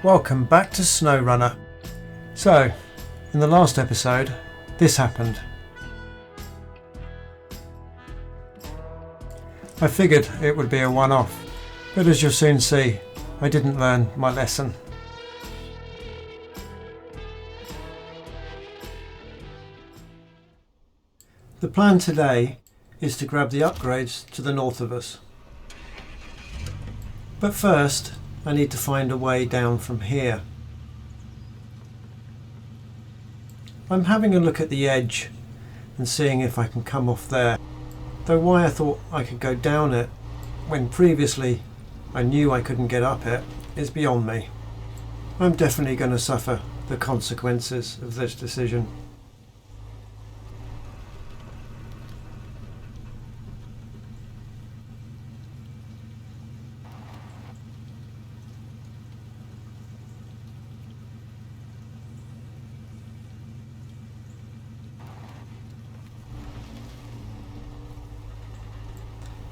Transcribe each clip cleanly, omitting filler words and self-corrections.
Welcome back to Snowrunner. So, in the last episode, this happened. I figured it would be a one-off, but as you'll soon see, I didn't learn my lesson. The plan today is to grab the upgrades to the north of us. But first, I need to find a way down from here. I'm having a look at the edge and seeing if I can come off there, though why I thought I could go down it when previously I knew I couldn't get up it is beyond me. I'm definitely going to suffer the consequences of this decision.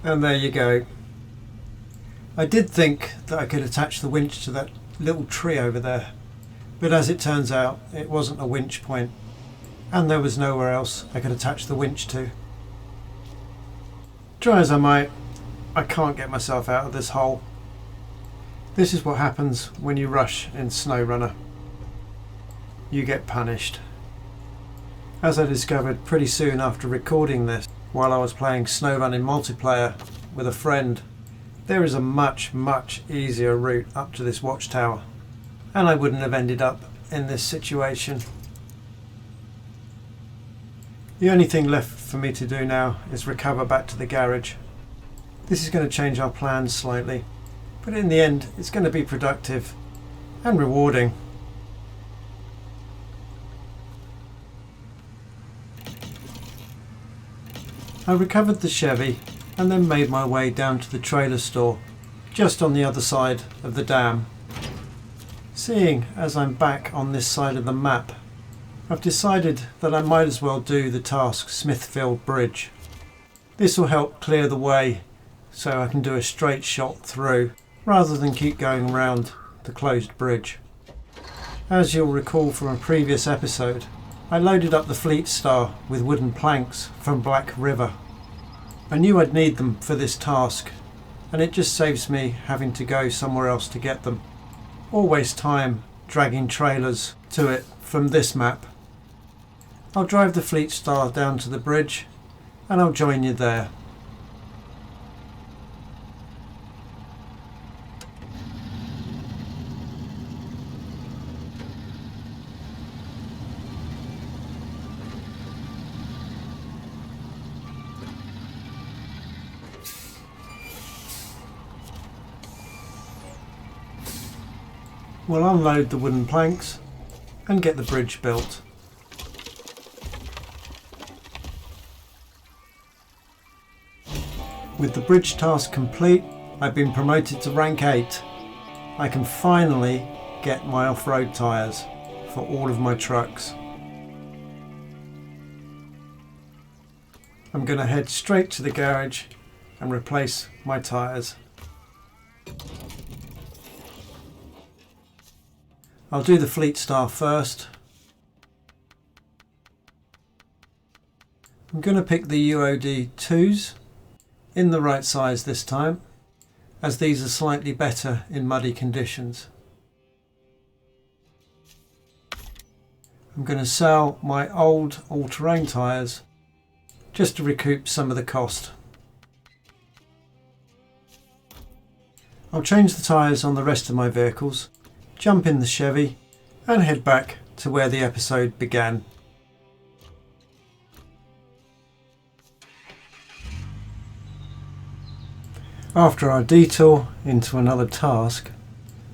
And there you go. I did think that I could attach the winch to that little tree over there, but as it turns out it wasn't a winch point, and there was nowhere else I could attach the winch to. Try as I might, I can't get myself out of this hole. This is what happens when you rush in Snowrunner. You get punished. As I discovered pretty soon after recording this, while I was playing Snowrunning multiplayer with a friend, there is a much easier route up to this watchtower, and I wouldn't have ended up in this situation. The only thing left for me to do now is recover back to the garage. This is going to change our plans slightly, but in the end it's going to be productive and rewarding. I recovered the Chevy and then made my way down to the trailer store just on the other side of the dam. Seeing as I'm back on this side of the map, I've decided that I might as well do the task Smithville Bridge. This will help clear the way so I can do a straight shot through rather than keep going around the closed bridge. As you'll recall from a previous episode, I loaded up the Fleetstar with wooden planks from Black River. I knew I'd need them for this task, and it just saves me having to go somewhere else to get them, or waste time dragging trailers to it from this map. I'll drive the Fleetstar down to the bridge and I'll join you there. We'll unload the wooden planks and get the bridge built. With the bridge task complete, I've been promoted to rank 8. I can finally get my off-road tyres for all of my trucks. I'm going to head straight to the garage and replace my tyres. I'll do the Fleetstar first. I'm going to pick the UOD 2s in the right size this time, as these are slightly better in muddy conditions. I'm going to sell my old all-terrain tyres just to recoup some of the cost. I'll change the tyres on the rest of my vehicles, jump in the Chevy and head back to where the episode began. After our detour into another task,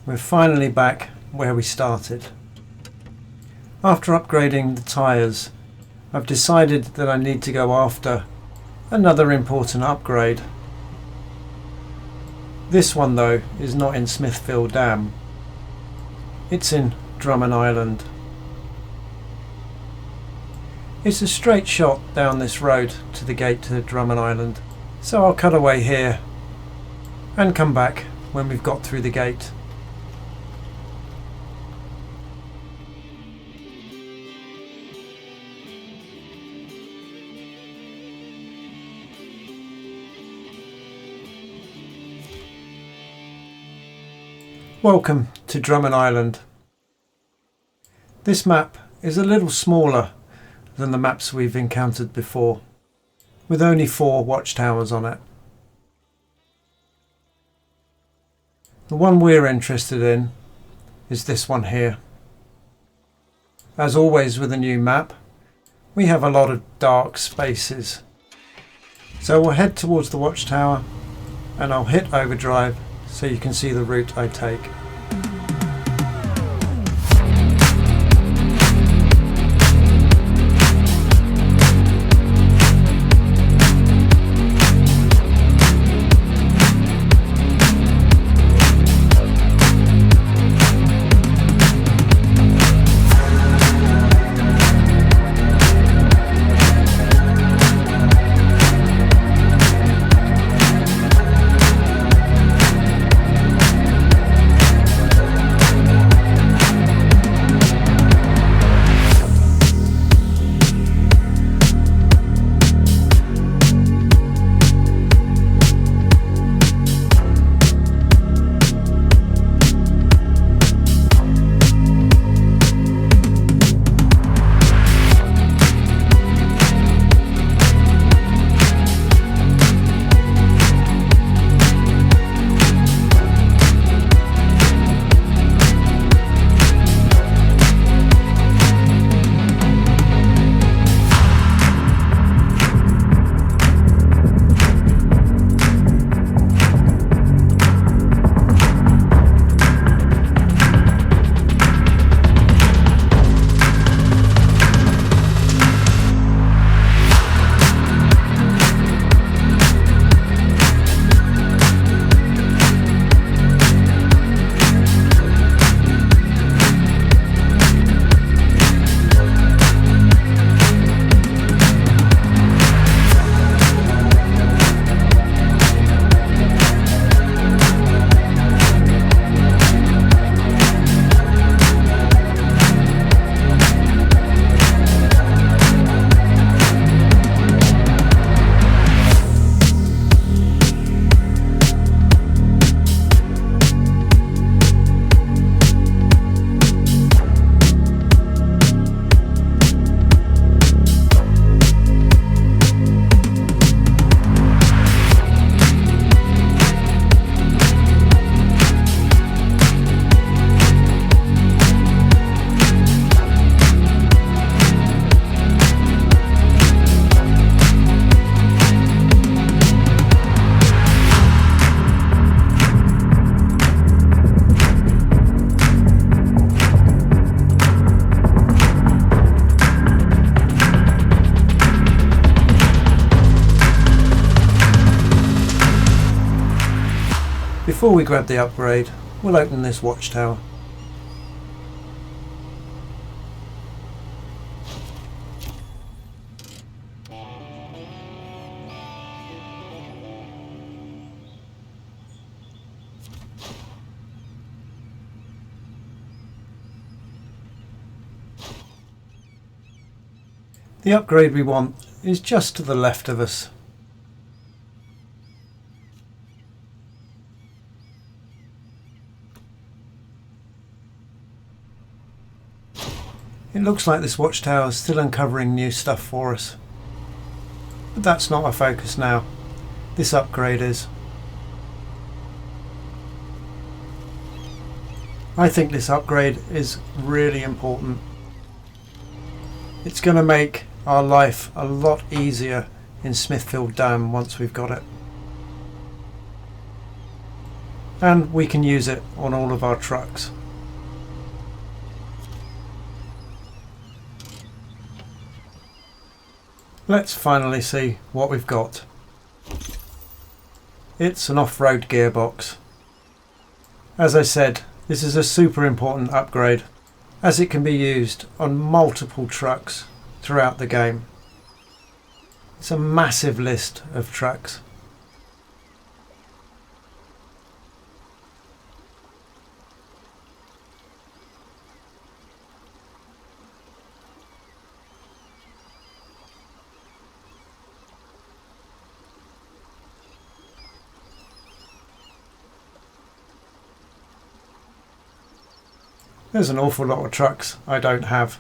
we're finally back where we started. After upgrading the tyres, I've decided that I need to go after another important upgrade. This one though is not in Smithville Dam. It's in Drummond Island. It's a straight shot down this road to the gate to Drummond Island, so I'll cut away here and come back when we've got through the gate. Welcome to Drummond Island. This map is a little smaller than the maps we've encountered before, with only 4 watchtowers on it. The one we're interested in is this one here. As always with a new map, we have a lot of dark spaces. So we'll head towards the watchtower and I'll hit overdrive so you can see the route I take. Before we grab the upgrade, we'll open this watchtower. The upgrade we want is just to the left of us. It looks like this watchtower is still uncovering new stuff for us. But that's not our focus now. This upgrade is. I think this upgrade is really important. It's going to make our life a lot easier in Smithville Dam once we've got it. And we can use it on all of our trucks. Let's finally see what we've got. It's an off-road gearbox. As I said, this is a super important upgrade as it can be used on multiple trucks throughout the game. It's a massive list of trucks. There's an awful lot of trucks I don't have.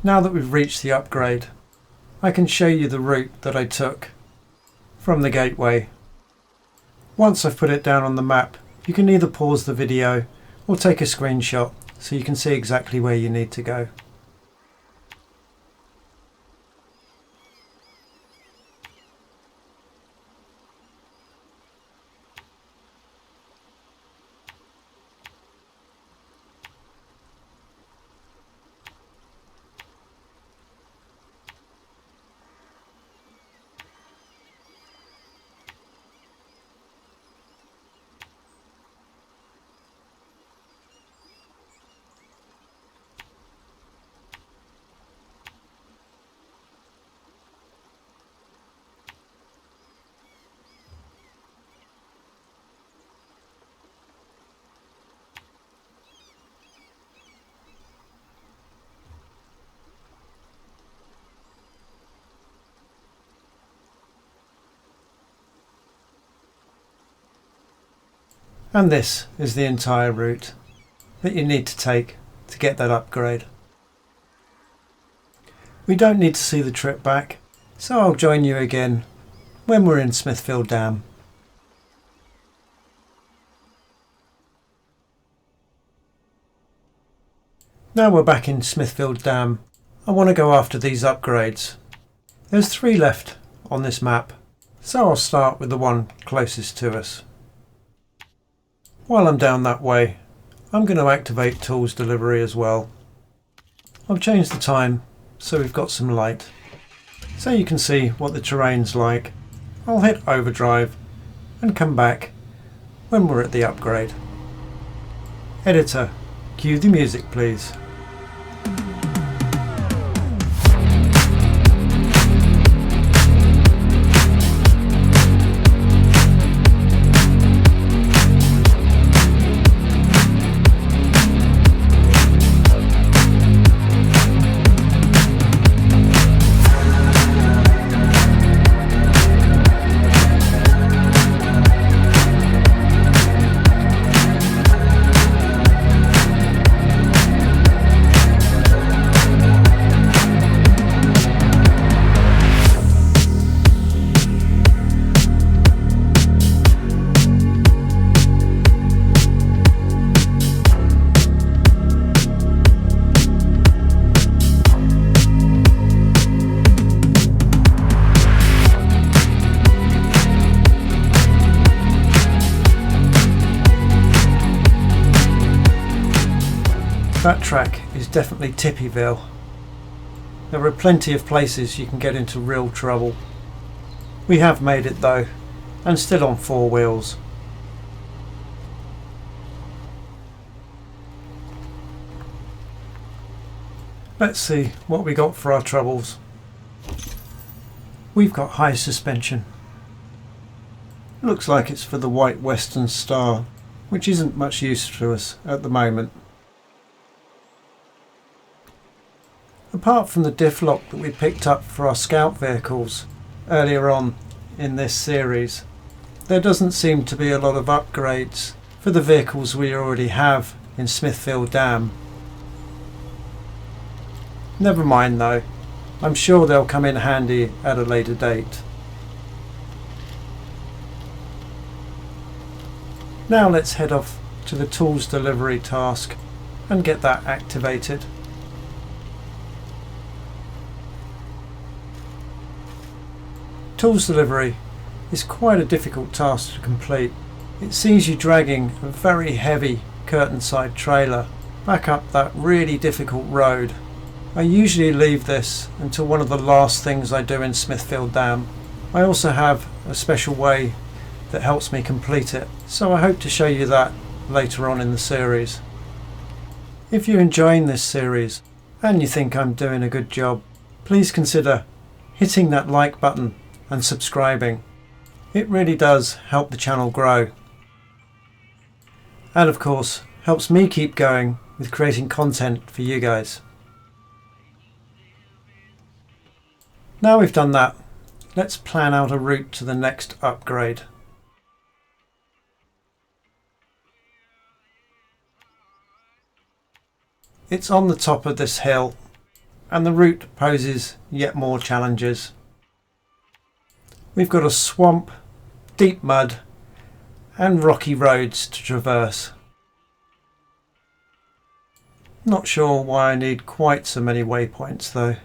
Now that we've reached the upgrade, I can show you the route that I took from the gateway. Once I've put it down on the map, you can either pause the video or take a screenshot so you can see exactly where you need to go. And this is the entire route that you need to take to get that upgrade. We don't need to see the trip back, so I'll join you again when we're in Smithville Dam. Now we're back in Smithville Dam, I want to go after these upgrades. There's 3 left on this map, so I'll start with the one closest to us. While I'm down that way, I'm going to activate Tools Delivery as well. I'll change the time so we've got some light, so you can see what the terrain's like. I'll hit overdrive and come back when we're at the upgrade. Editor, cue the music please. That track is definitely Tippyville. There are plenty of places you can get into real trouble. We have made it though, and still on 4 wheels. Let's see what we got for our troubles. We've got high suspension. Looks like it's for the white Western Star, which isn't much use to us at the moment. Apart from the diff lock that we picked up for our scout vehicles earlier on in this series, there doesn't seem to be a lot of upgrades for the vehicles we already have in Smithville Dam. Never mind though, I'm sure they'll come in handy at a later date. Now let's head off to the tools delivery task and get that activated. Tools delivery is quite a difficult task to complete. It sees you dragging a very heavy curtain-side trailer back up that really difficult road. I usually leave this until one of the last things I do in Smithville Dam. I also have a special way that helps me complete it, so I hope to show you that later on in the series. If you're enjoying this series and you think I'm doing a good job, please consider hitting that like button and subscribing. It really does help the channel grow. and of course helps me keep going with creating content for you guys. Now we've done that, let's plan out a route to the next upgrade. It's on the top of this hill, and the route poses yet more challenges. We've got a swamp, deep mud, and rocky roads to traverse. Not sure why I need quite so many waypoints though.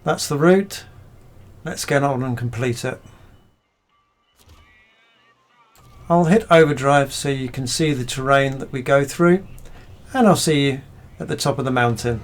That's the route. Let's get on and complete it. I'll hit overdrive so you can see the terrain that we go through, and I'll see you at the top of the mountain.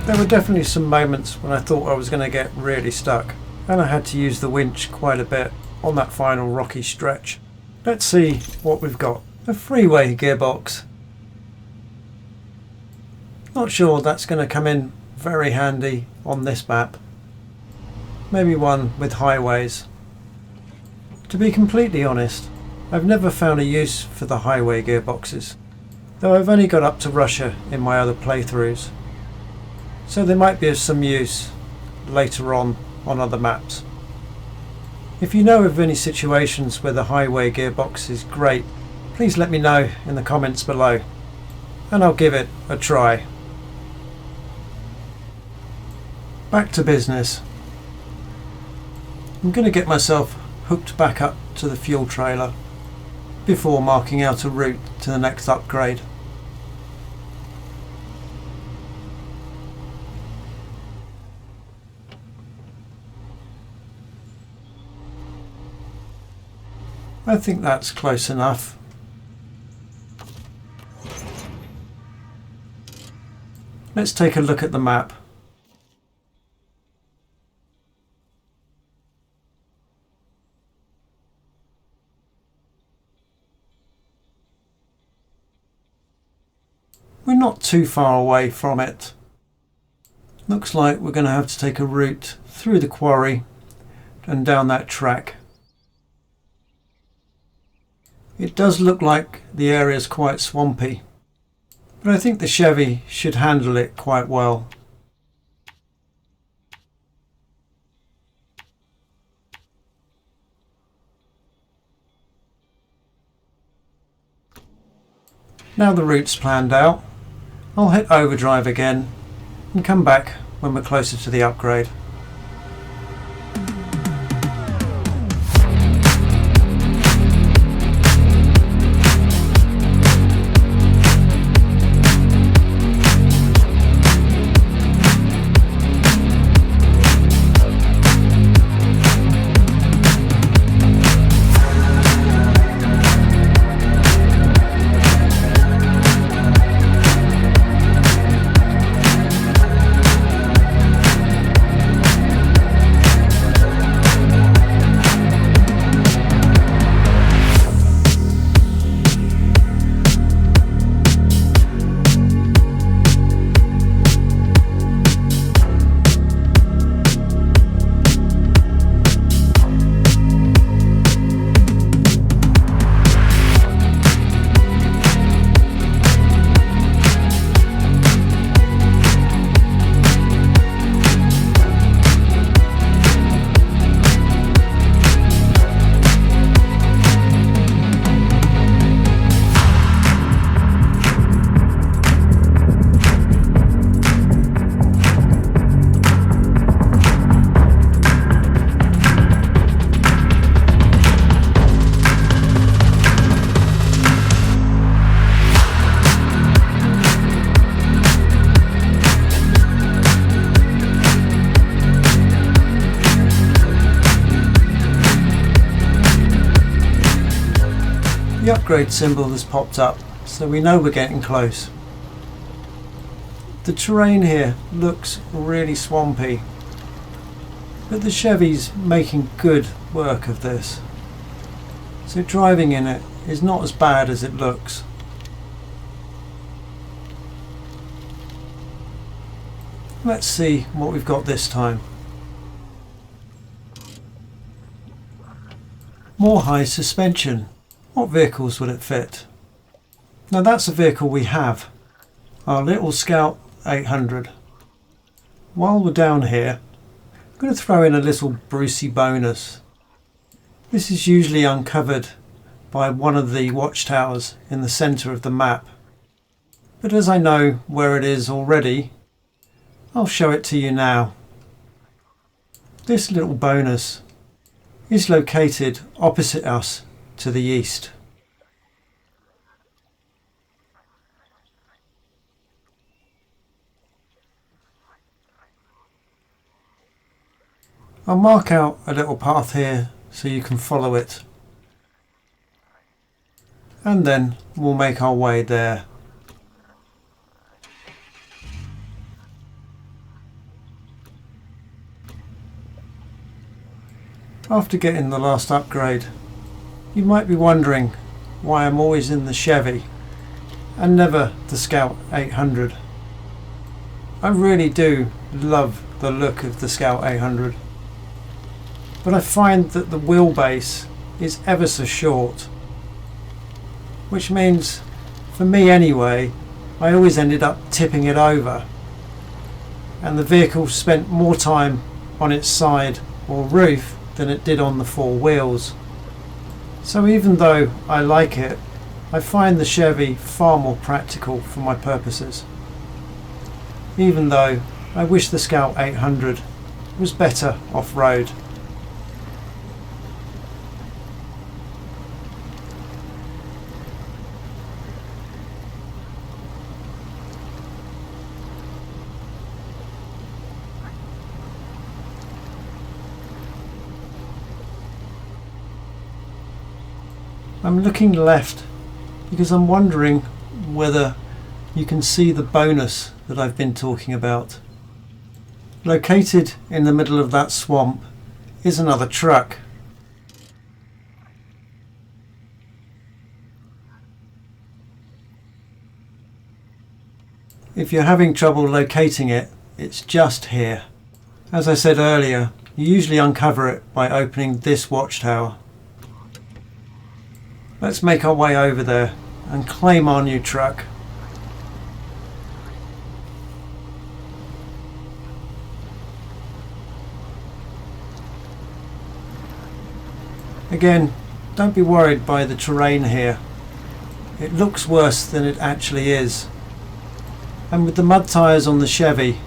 There were definitely some moments when I thought I was going to get really stuck, and I had to use the winch quite a bit on that final rocky stretch. Let's see what we've got. A freeway gearbox. Not sure that's going to come in very handy on this map. Maybe one with highways. To be completely honest, I've never found a use for the highway gearboxes, though I've only got up to Russia in my other playthroughs, so they might be of some use later on other maps. If you know of any situations where the highway gearbox is great, please let me know in the comments below, and I'll give it a try. Back to business. I'm going to get myself hooked back up to the fuel trailer before marking out a route to the next upgrade. I think that's close enough. Let's take a look at the map. We're not too far away from it. Looks like we're going to have to take a route through the quarry and down that track. It does look like the area is quite swampy, but I think the Chevy should handle it quite well. Now the route's planned out, I'll hit overdrive again and come back when we're closer to the upgrade. The upgrade symbol has popped up, so we know we're getting close. The terrain here looks really swampy, but the Chevy's making good work of this, so driving in it is not as bad as it looks. Let's see what we've got this time. More high suspension. What vehicles would it fit? Now that's a vehicle we have, our little Scout 800. While we're down here, I'm going to throw in a little Brucey bonus. This is usually uncovered by one of the watchtowers in the centre of the map, but as I know where it is already, I'll show it to you now. This little bonus is located opposite us to the east. I'll mark out a little path here so you can follow it, and then we'll make our way there. After getting the last upgrade, you might be wondering why I'm always in the Chevy and never the Scout 800. I really do love the look of the Scout 800, but I find that the wheelbase is ever so short, which means, for me anyway, I always ended up tipping it over, and the vehicle spent more time on its side or roof than it did on the four wheels. So even though I like it, I find the Chevy far more practical for my purposes. Even though I wish the Scout 800 was better off-road. I'm looking left because I'm wondering whether you can see the bonus that I've been talking about. Located in the middle of that swamp is another truck. If you're having trouble locating it, it's just here. As I said earlier, you usually uncover it by opening this watchtower. Let's make our way over there and claim our new truck. Again, don't be worried by the terrain here. It looks worse than it actually is. And with the mud tyres on the Chevy,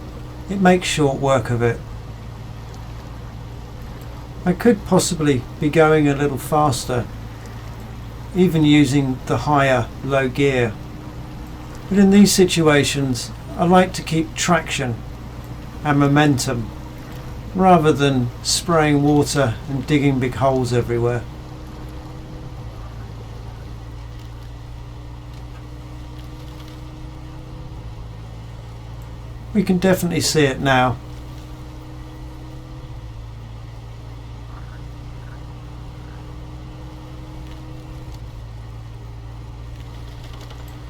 it makes short work of it. I could possibly be going a little faster, even using the higher low gear. But in these situations, I like to keep traction and momentum rather than spraying water and digging big holes everywhere. We can definitely see it now.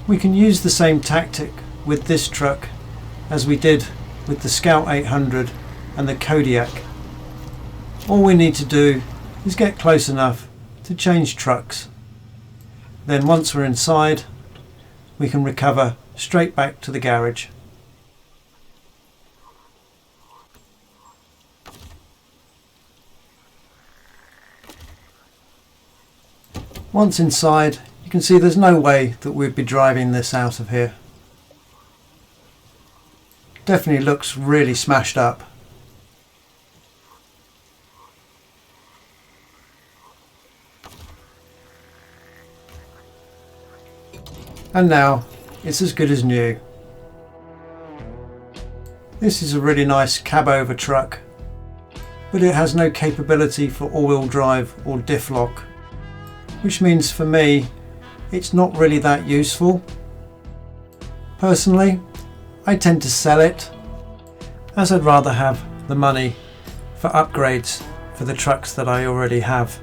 We can use the same tactic with this truck as we did with the Scout 800 and the Kodiak. All we need to do is get close enough to change trucks. Then once we're inside, we can recover straight back to the garage. Once inside, you can see there's no way that we'd be driving this out of here. Definitely looks really smashed up. And now it's as good as new. This is a really nice cab over truck, but it has no capability for all-wheel drive or diff lock, which means for me it's not really that useful. Personally, I tend to sell it, as I'd rather have the money for upgrades for the trucks that I already have.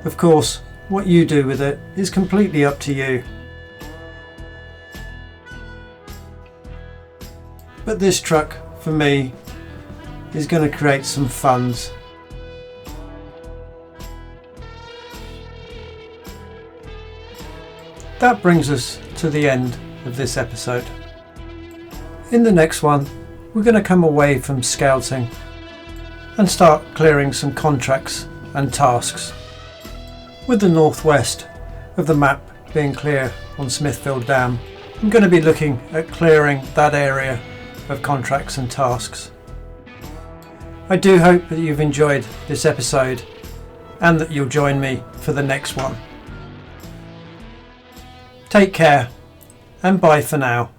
Of course, what you do with it is completely up to you. But this truck, for me, is going to create some funds. That brings us to the end of this episode. In the next one, we're going to come away from scouting and start clearing some contracts and tasks, with the northwest of the map being clear on Smithville Dam. I'm going to be looking at clearing that area of contracts and tasks. I do hope that you've enjoyed this episode and that you'll join me for the next one. Take care and bye for now.